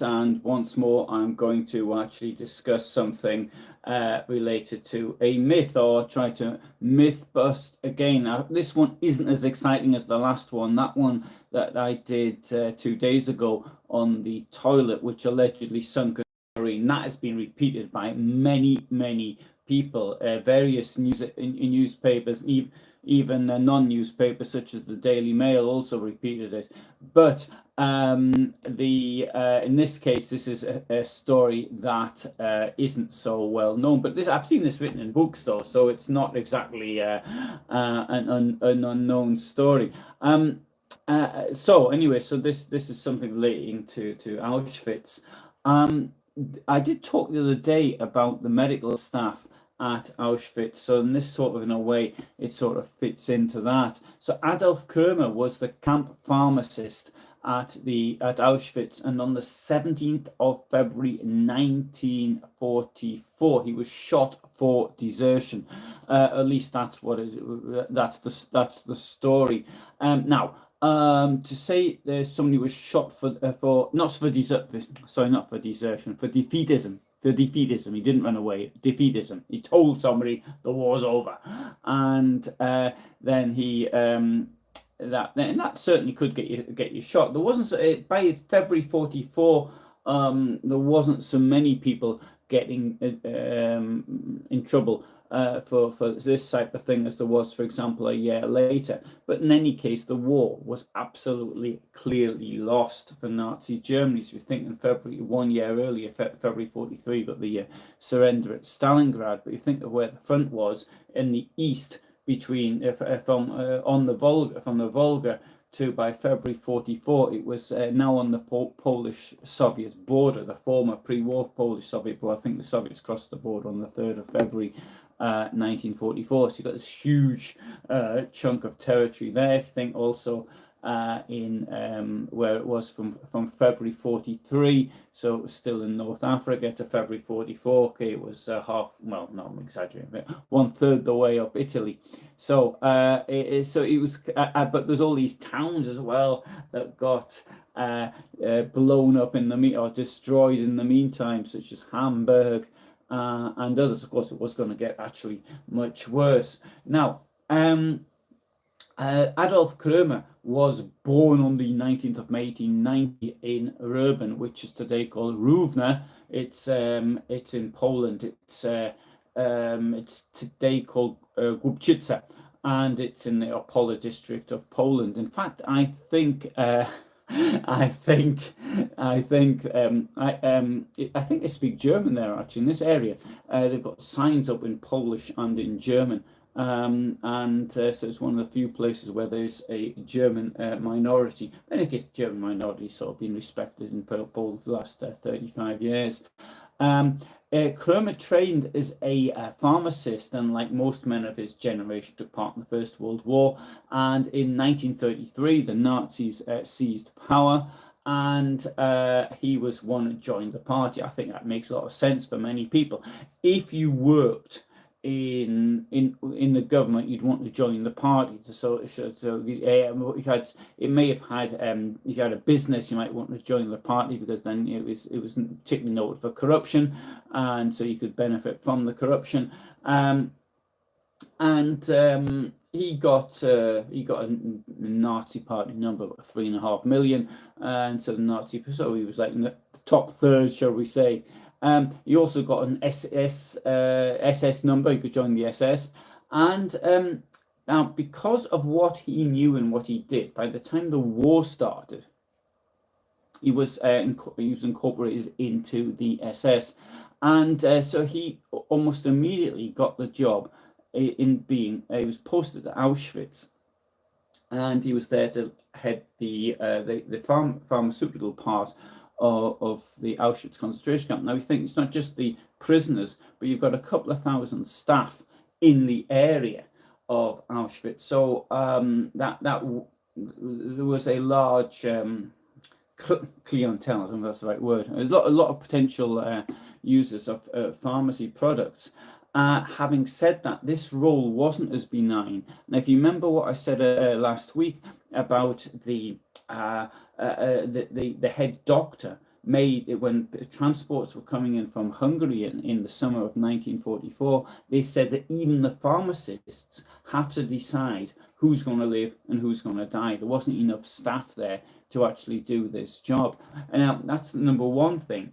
And once more, I'm going to actually discuss something related to a myth, or try to myth bust again. Now, this one isn't as exciting as the last one. That one that I did 2 days ago on the toilet, which allegedly sunk a submarine, that has been repeated by many people. Various newspapers, even non-newspapers such as the Daily Mail, also repeated it. But in this case, this is a story that isn't so well known. But I've seen this written in books, though, so it's not exactly an unknown story. So anyway, so this is something relating to Auschwitz. I did talk the other day about the medical staff at Auschwitz, so in this sort of, in a way, it sort of fits into that. So Adolf Kerma was the camp pharmacist at Auschwitz, and on the 17th of February 1944, he was shot for desertion. At least that's what that's the story. Now, to say there's somebody was shot for not for desertion, for defeatism. For defeatism, he didn't run away. Defeatism. He told somebody the war's over, and then he that certainly could get you shot. There wasn't by February 44. There wasn't so many people getting in trouble for this type of thing as there was, for example, a year later. But in any case, the war was absolutely clearly lost for Nazi Germany. So we think in February, 1 year earlier, February 43, got the surrender at Stalingrad. But you think of where the front was in the east, between on the Volga, from the Volga to, by February 44, it was now on the Polish-Soviet border, the former pre-war Polish-Soviet border. I think the Soviets crossed the border on the 3rd of February 1944. So you've got this huge chunk of territory there. If you think also in where it was from February 43, so it was still in North Africa, to February 44. Okay, it was half, well, no, I'm exaggerating, but 1/3 the way up Italy. So it was, but there's all these towns as well that got blown up or destroyed in the meantime, such as Hamburg and others. Of course, it was going to get actually much worse. Now, Adolf Kerma was born on the 19th of May 1890 in Rybin, which is today called Równa. It's in Poland. It's today called Głubczyca, and it's in the Opole district of Poland. In fact, I think they speak German there, actually, in this area. They've got signs up in Polish and in German. So it's one of the few places where there's a German minority. In any case, the German minority sort of been respected in Poland for the last 35 years. Kerma trained as a pharmacist, and like most men of his generation, took part in the First World War. And in 1933, the Nazis seized power, and he was one that joined the party. I think that makes a lot of sense for many people. If you worked in the government, you'd want to join the party. If you had, it may have had, if you had a business, you might want to join the party, because then it was particularly noted for corruption, and so you could benefit from the corruption. He got a Nazi party number of 3.5 million, and so so he was like in the top third, shall we say. He also got an SS number. He could join the SS. And now, because of what he knew and what he did, by the time the war started, he was incorporated into the SS. And so he almost immediately got the job he was posted to Auschwitz, and he was there to head the pharmaceutical part of the Auschwitz concentration camp. Now, we think it's not just the prisoners, but you've got a couple of thousand staff in the area of Auschwitz. So there was a large clientele. I don't know if that's the right word. There's a lot of potential users of pharmacy products. Having said that, this role wasn't as benign. And if you remember what I said last week about the head doctor made it when transports were coming in from Hungary in the summer of 1944. They said that even the pharmacists have to decide who's going to live and who's going to die. There wasn't enough staff there to actually do this job. And now that's the number one thing.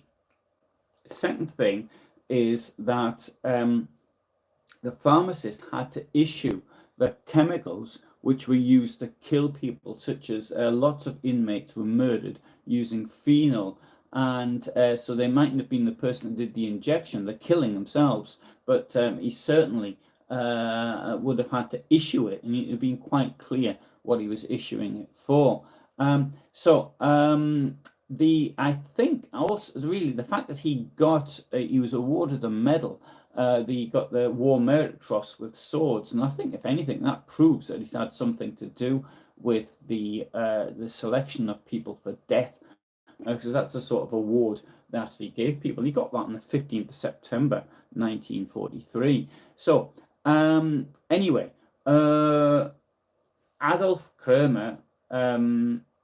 The second thing is that the pharmacist had to issue the chemicals which were used to kill people, such as lots of inmates were murdered using phenol. And so they mightn't have been the person that did the injection, the killing themselves, but he certainly would have had to issue it, and it would have been quite clear what he was issuing it for. I think also really the fact that he was awarded a medal. He got the War Merit Cross with swords, and I think if anything that proves that it had something to do with the selection of people for death, because that's the sort of award that he gave people. He got that on the 15th of September 1943. So anyway, Adolf Kerma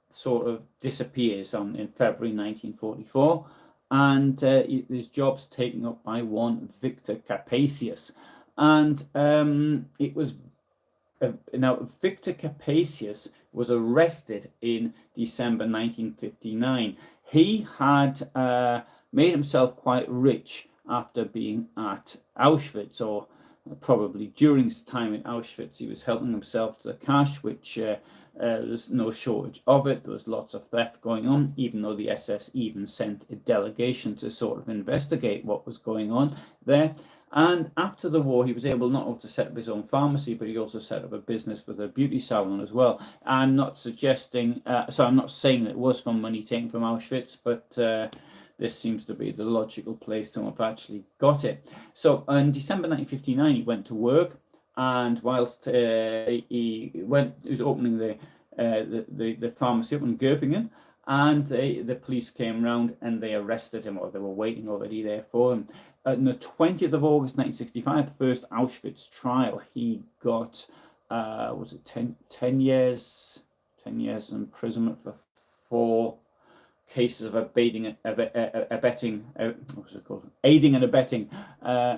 sort of disappears in February 1944, and his job's taken up by one Victor Capesius. And it was now Victor Capesius was arrested in December 1959. He had made himself quite rich after being at Auschwitz, or probably during his time in Auschwitz. He was helping himself to the cash, which there's no shortage of it. There was lots of theft going on, even though the SS even sent a delegation to sort of investigate what was going on there. And after the war, he was able not only to set up his own pharmacy, but he also set up a business with a beauty salon as well. I'm not suggesting, I'm not saying that it was from money taken from Auschwitz, but this seems to be the logical place to have actually got it. So in December 1959, he went to work, and whilst he was opening the pharmacy up in Göppingen, and the police came round and they arrested him, or they were waiting already there for him. On the 20th of August 1965, the first Auschwitz trial, he got, was it 10 years imprisonment for 4 cases of aiding and abetting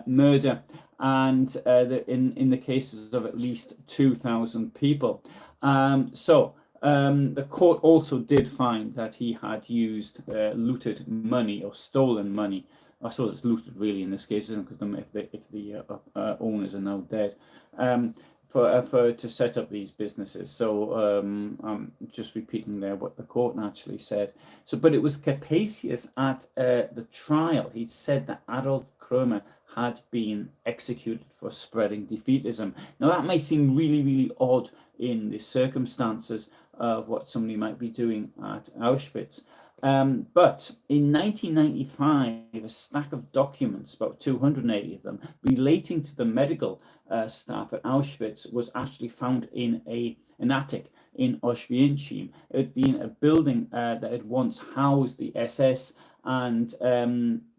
murder, and in the cases of at least 2,000 people. The court also did find that he had used looted money or stolen money. I suppose it's looted really in this case, isn't it? Because if the owners are now dead, to set up these businesses. So I'm just repeating there what the court actually said. So, but it was Capesius at the trial. He said that Adolf Kerma had been executed for spreading defeatism. Now that may seem really, really odd in the circumstances of what somebody might be doing at Auschwitz. But in 1995, a stack of documents, about 280 of them, relating to the medical staff at Auschwitz was actually found in an attic in Auschwitz. It had been a building that had once housed the SS, and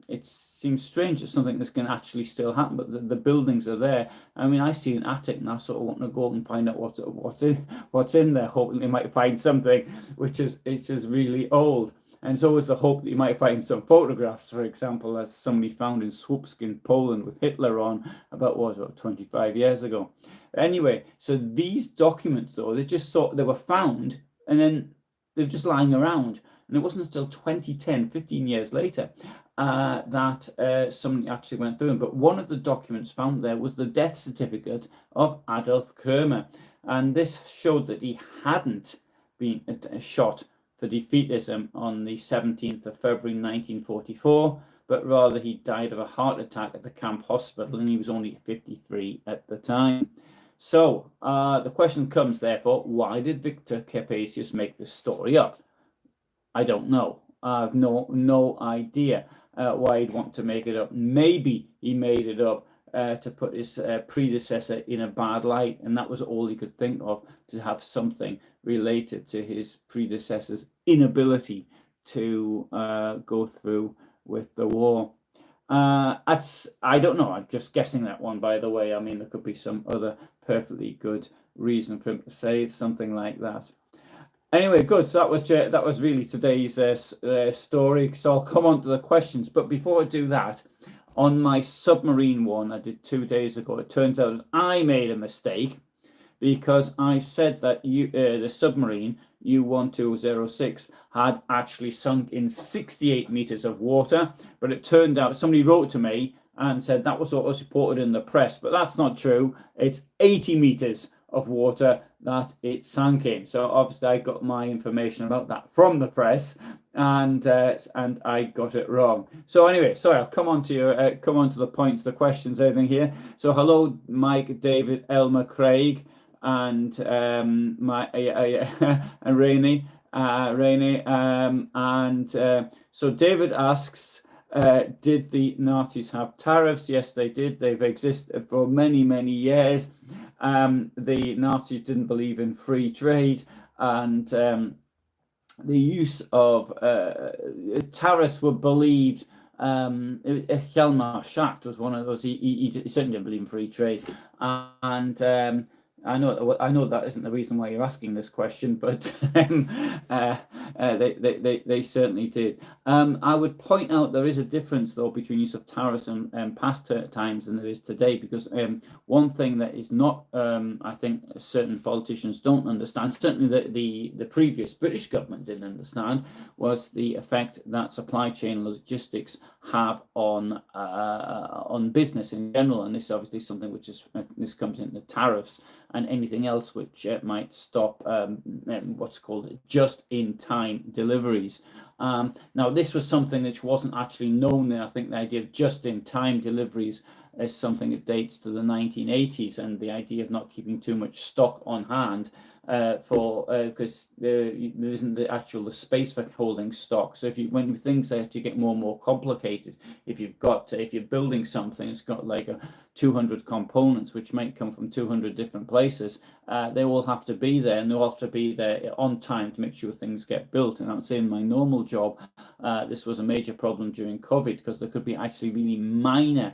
it seems strange that something that's going to actually still happen, but the buildings are there. I mean, I see an attic and I sort of want to go and find out what's in there, hoping they might find something which is really old. And it's always the hope that you might find some photographs, for example, that somebody found in Słupsk in Poland with Hitler on about 25 years ago. Anyway, so these documents, though, they were found and then they're just lying around. And it wasn't until 2010, 15 years later, that somebody actually went through them. But one of the documents found there was the death certificate of Adolf Kerma. And this showed that he hadn't been shot for defeatism on the 17th of February 1944, but rather he died of a heart attack at the camp hospital, and he was only 53 at the time. So the question comes, therefore, why did Victor Capesius make this story up? I don't know. I have no idea why he'd want to make it up. Maybe he made it up to put his predecessor in a bad light, and that was all he could think of, to have something related to his predecessor's inability to go through with the war. I don't know. I'm just guessing that one, by the way. I mean, there could be some other perfectly good reason for him to say something like that. Anyway, good. So that was really today's story. So I'll come on to the questions. But before I do that, on my submarine one I did 2 days ago, it turns out I made a mistake because I said that the submarine U1206 had actually sunk in 68 meters of water, but it turned out somebody wrote to me and said that was what was reported in the press, but that's not true. It's 80 meters of water that it sank in. So obviously I got my information about that from the press, and I got it wrong. So anyway, sorry, I'll come on to the points, the questions, everything here. So hello, Mike, David, Elmer, Craig, and my and Rainey, so David asks, did the Nazis have tariffs? Yes, they did. They've existed for many, many years. The Nazis didn't believe in free trade, and the use of tariffs were believed. Hjalmar Schacht was one of those. He certainly didn't believe in free trade, and I know that isn't the reason why you're asking this question, but they certainly did. I would point out there is a difference, though, between use of tariffs and past times than there is today, because one thing that is not, I think, certain politicians don't understand, certainly the previous British government didn't understand, was the effect that supply chain logistics have on business in general, and this is obviously something which is this comes into tariffs and anything else which might stop what's called just-in-time deliveries. Now, this was something which wasn't actually known then. I think the idea of just-in-time deliveries is something that dates to the 1980s, and the idea of not keeping too much stock on hand because there isn't the space for holding stock. So when things start to get more and more complicated, if you're building something, it's got like 200 components which might come from 200 different places, they all have to be there, and they all have to be there on time to make sure things get built. And I would say in my normal job, this was a major problem during COVID, because there could be actually really minor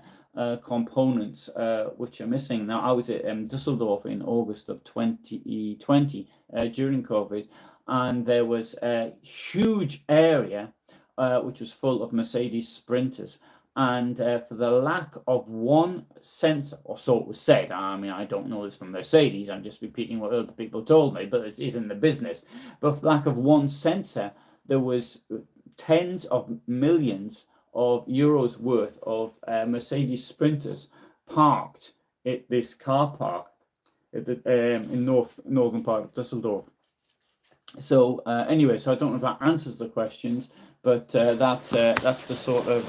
components which are missing. Now, I was at Dusseldorf in August of 2020 during COVID, and there was a huge area which was full of Mercedes Sprinters. And for the lack of one sensor, or so it was said, I mean, I don't know this from Mercedes, I'm just repeating what other people told me, but it is in the business. But for the lack of one sensor, there was tens of millions of euros worth of Mercedes Sprinters parked at this car park at in northern part of Dusseldorf. So anyway, so I don't know if that answers the questions, but that's the sort of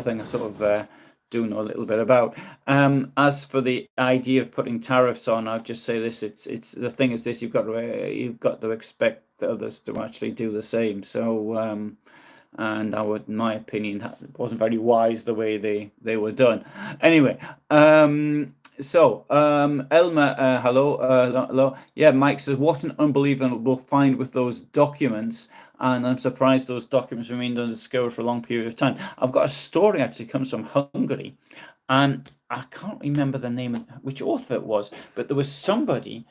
thing I do know a little bit about. As for the idea of putting tariffs on, I'll just say this: it's the thing is this: you've got to expect others to actually do the same. So. And in my opinion, it wasn't very wise the way they were done. Anyway, Elmer, hello. Yeah, Mike says, what an unbelievable find with those documents. And I'm surprised those documents remained undiscovered for a long period of time. I've got a story actually comes from Hungary, and I can't remember the name of which author it was, but there was somebody.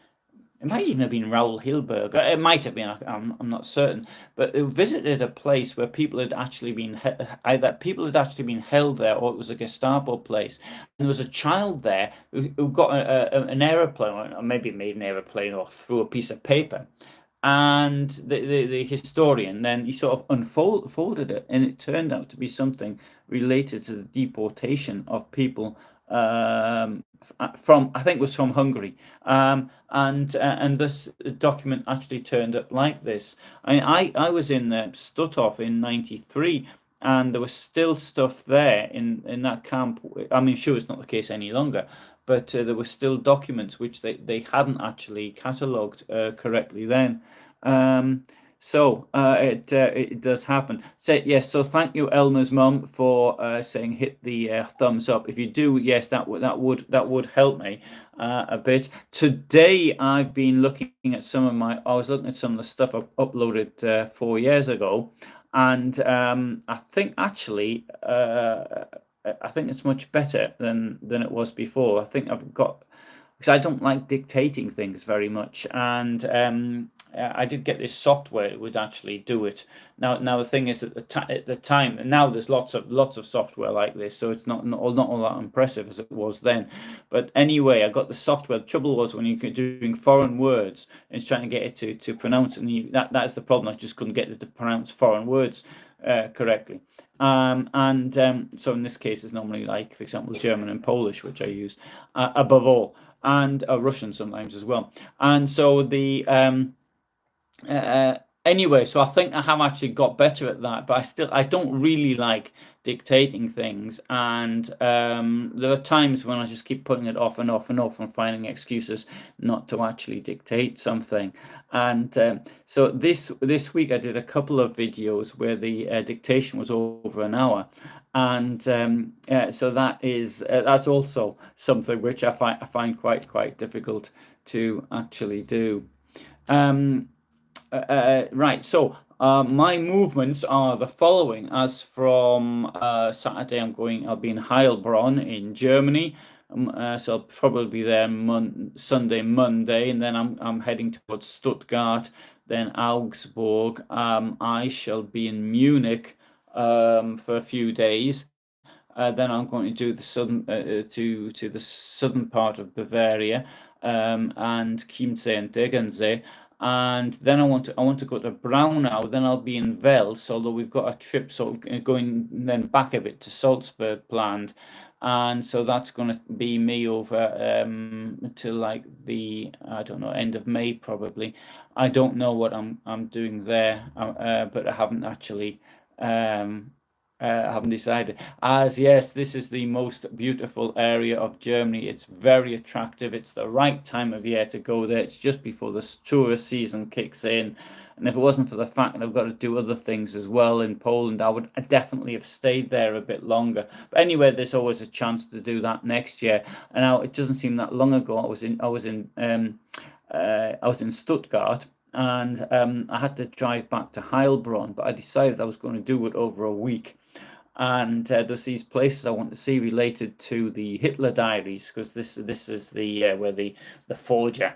It might even have been Raoul Hilberg. It might have been. I'm not certain. But they visited a place where people had actually been held there, or it was a Gestapo place. And there was a child there who got an aeroplane, or maybe made an aeroplane or threw a piece of paper. And the historian then he sort of unfolded it, and it turned out to be something related to the deportation of people from, I think it was from Hungary, and this document actually turned up like this. I was in Stutthof in '93, and there was still stuff there in that camp. I mean, sure, it's not the case any longer, but there were still documents which they hadn't actually catalogued correctly then. So it does happen. So yes, so thank you, Elmer's mum, for saying hit the thumbs up. If you do, yes, that would help me a bit. Today I've been looking at I was looking at some of the stuff I uploaded 4 years ago, and I think actually I think it's much better than it was before. I think I've got because I don't like dictating things very much, and I did get this software that would actually do it. Now the thing is, at the time, and now there's lots of software like this, so it's not all that impressive as it was then. But anyway, I got the software. The trouble was when you're doing foreign words, and it's trying to get it to pronounce, and that's the problem. I just couldn't get it to pronounce foreign words correctly. So in this case, it's normally like, for example, German and Polish, which I use above all, and Russian sometimes as well. And so anyway, so I think I have actually got better at that, but I don't really like dictating things, and there are times when I just keep putting it off and off and off and finding excuses not to actually dictate something. And so this week I did a couple of videos where the dictation was over an hour, and so that's also something which I find quite difficult to actually do. Right, so my movements are the following. As from Saturday, I'll be in Heilbronn in Germany. So I'll probably be there Sunday, Monday, and then I'm heading towards Stuttgart, then Augsburg. I shall be in Munich for a few days. Then I'm going to do the southern to the southern part of Bavaria, and Chiemsee and Tegernsee. And then I want to go to Braunau. Then I'll be in Wels, although we've got a trip sort of going then back a bit to Salzburg planned, and so that's going to be me over until like the, I don't know, end of May probably. I don't know what I'm doing there, but I haven't actually I haven't decided. As yes, this is the most beautiful area of Germany. It's very attractive. It's the right time of year to go there. It's just before the tourist season kicks in. And if it wasn't for the fact that I've got to do other things as well in Poland, I would definitely have stayed there a bit longer. But anyway, there's always a chance to do that next year. And now it doesn't seem that long ago. I was in Stuttgart, and I had to drive back to Heilbronn, but I decided I was going to do it over a week. And there's these places I want to see related to the Hitler diaries, because this is the where the forger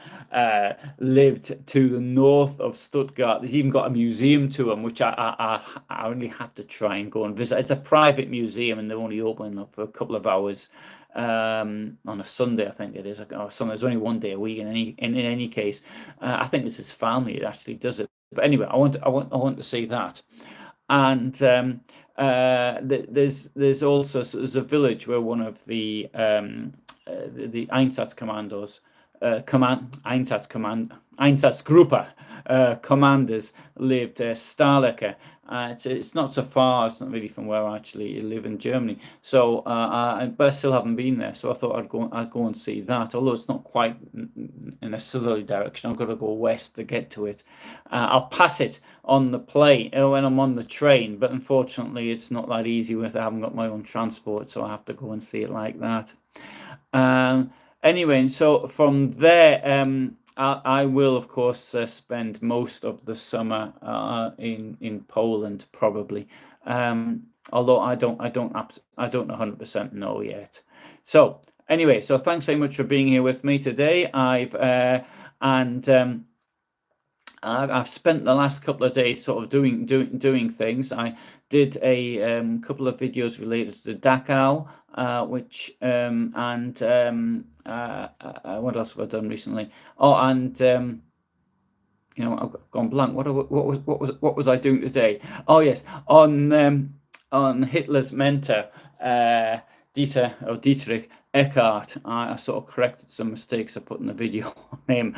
lived to the north of Stuttgart. There's even got a museum to him, which I really have to try and go and visit. It's a private museum, and they're only open up for a couple of hours on a Sunday, I think it is. Or Sunday. There's only one day a week. In any case, I think it's his family that actually does it. But anyway, I want to see that. And there's also a village where one of the Einsatzkommandos, Einsatzgruppe commanders lived, Stahlecke. It's not so far. It's not really from where I actually live in Germany. So, but I still haven't been there. So I thought I'd go and see that. Although it's not quite in a southerly direction. I've got to go west to get to it. I'll pass it on the plane when I'm on the train. But unfortunately, it's not that easy with I haven't got my own transport. So I have to go and see it like that. Anyway, so from there, I will, of course, spend most of the summer in Poland, probably. Although I don't 100% know yet. So anyway, so thanks very much for being here with me today. I've spent the last couple of days sort of doing things. I did a couple of videos related to the Dachau, which what else have I done recently? Oh, and I've gone blank. What was I doing today? Oh yes, on Hitler's mentor, Dietrich Eckart. I sort of corrected some mistakes I put in the video on him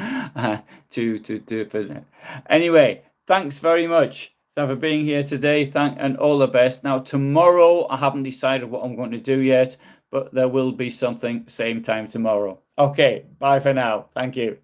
to do it for it. Anyway, thanks very much for being here today. And all the best. Now tomorrow, I haven't decided what I'm going to do yet, but there will be something same time tomorrow. Okay, bye for now. Thank you.